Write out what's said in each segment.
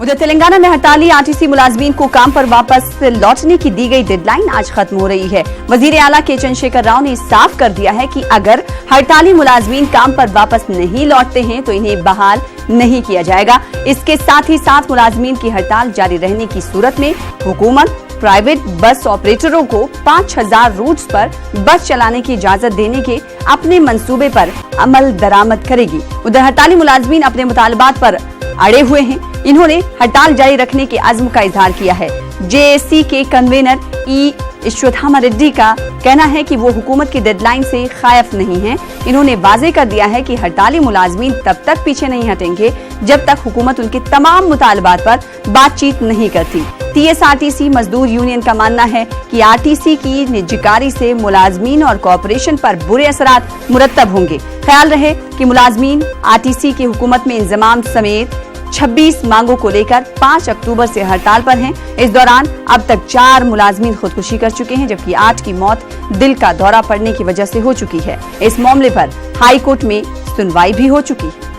उधर तेलंगाना में हड़ताली आरटीसी मुलाजमीन को काम पर वापस लौटने की दी गई डेडलाइन आज खत्म हो रही है। वजीर आला के चंद्रशेखर राव ने साफ कर दिया है कि अगर हड़ताली मुलाजमीन काम पर वापस नहीं लौटते हैं तो इन्हें बहाल नहीं किया जाएगा। इसके साथ ही साथ मुलाजमीन की हड़ताल जारी रहने की सूरत में हुकूमत प्राइवेट बस ऑपरेटरों को 5000 रूट्स पर बस चलाने की इजाजत देने के अपने मंसूबे पर अमल दरामद करेगी। उधर हड़ताली मुलाजमीन अपने मुतालबात पर अड़े हुए हैं। इन्होंने हड़ताल जारी रखने के अज़्म का इजहार किया है। जेएसी के कन्वीनर ई ईश्वथामा रेड्डी का कहना है कि वो हुकूमत की डेडलाइन से खायफ नहीं है। इन्होंने वाजे कर दिया है कि हड़ताली मुलाजमीन तब तक पीछे नहीं हटेंगे जब तक हुकूमत उनके तमाम मुतालबात पर बातचीत नहीं करती। टीएसआरटीसी मजदूर यूनियन का मानना है कि आरटीसी की निजीकारी से मुलाजमीन और कॉरपोरेशन पर बुरे असरात मुरत्तब होंगे। ख्याल रहे कि मुलाजमीन आरटीसी की हुकूमत में इंजमाम समेत 26 मांगों को लेकर 5 अक्टूबर से हड़ताल पर हैं। इस दौरान अब तक 4 मुलाजमीन खुदकुशी कर चुके हैं, जबकि 8 की मौत दिल का दौरा पड़ने की वजह से हो चुकी है। इस मामले पर हाई कोर्ट में सुनवाई भी हो चुकी है।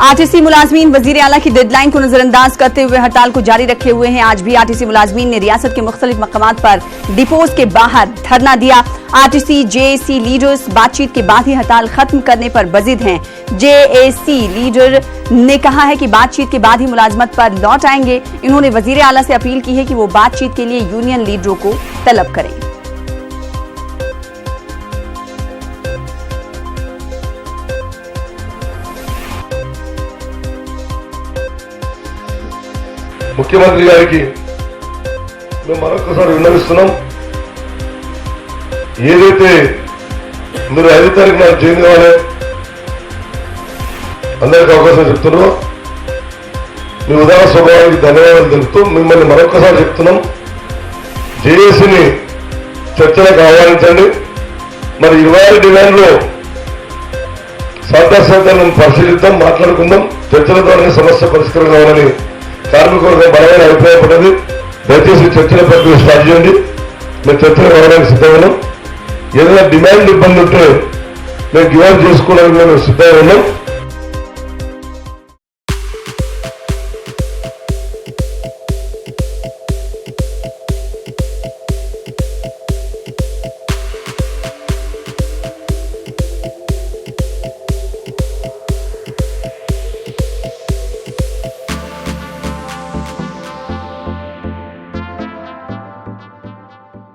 आरटीसी मुलाजमीन वजीर आला की डेडलाइन को नजरअंदाज करते हुए हड़ताल को जारी रखे हुए हैं। आज भी आरटीसी मुलाजमीन ने रियासत के मुख्तलिफ मकामात पर डिपोज के बाहर धरना दिया। आरटीसी जेएसी लीडर्स बातचीत के बाद ही हड़ताल खत्म करने पर बजिद हैं। जेएसी लीडर ने कहा है कि बातचीत के बाद ही मुलाजमत पर लौट आएंगे। इन्होंने वजीर आला से अपील की है कि वो बातचीत के लिए यूनियन लीडरों को तलब करें। ముఖ్యమంత్రి గారికి మేము మరొకసారి విన్నవిస్తున్నాం, ఏదైతే మీరు 5వ తారీఖు నాడు జైలు కావాలి అందరికీ అవకాశం చెప్తున్నారో మీ ఉదార స్వభావానికి ధన్యవాదాలు తెలుపుతూ మిమ్మల్ని మరొకసారి చెప్తున్నాం, జేఏసీని చర్చలకు ఆహ్వానించండి. మరి 26 డిమాండ్లు సాధ్యాసాధ్యాలను పరిశీలిద్దాం, మాట్లాడుకుందాం. చర్చల ద్వారా సమస్య పరిష్కారం కావాలని కార్మిక వర్గం బలమైన అభిప్రాయపడ్డది. దయచేసి చర్చల ప్రక్రియ స్టార్ట్ చేయండి. మేము చర్చలు రావడానికి సిద్ధంగా ఉన్నాం. ఏదైనా డిమాండ్ ఇబ్బంది ఉంటే మేము గివ్ అప్ చేసుకోవడానికి మేము సిద్ధంగా ఉన్నాం.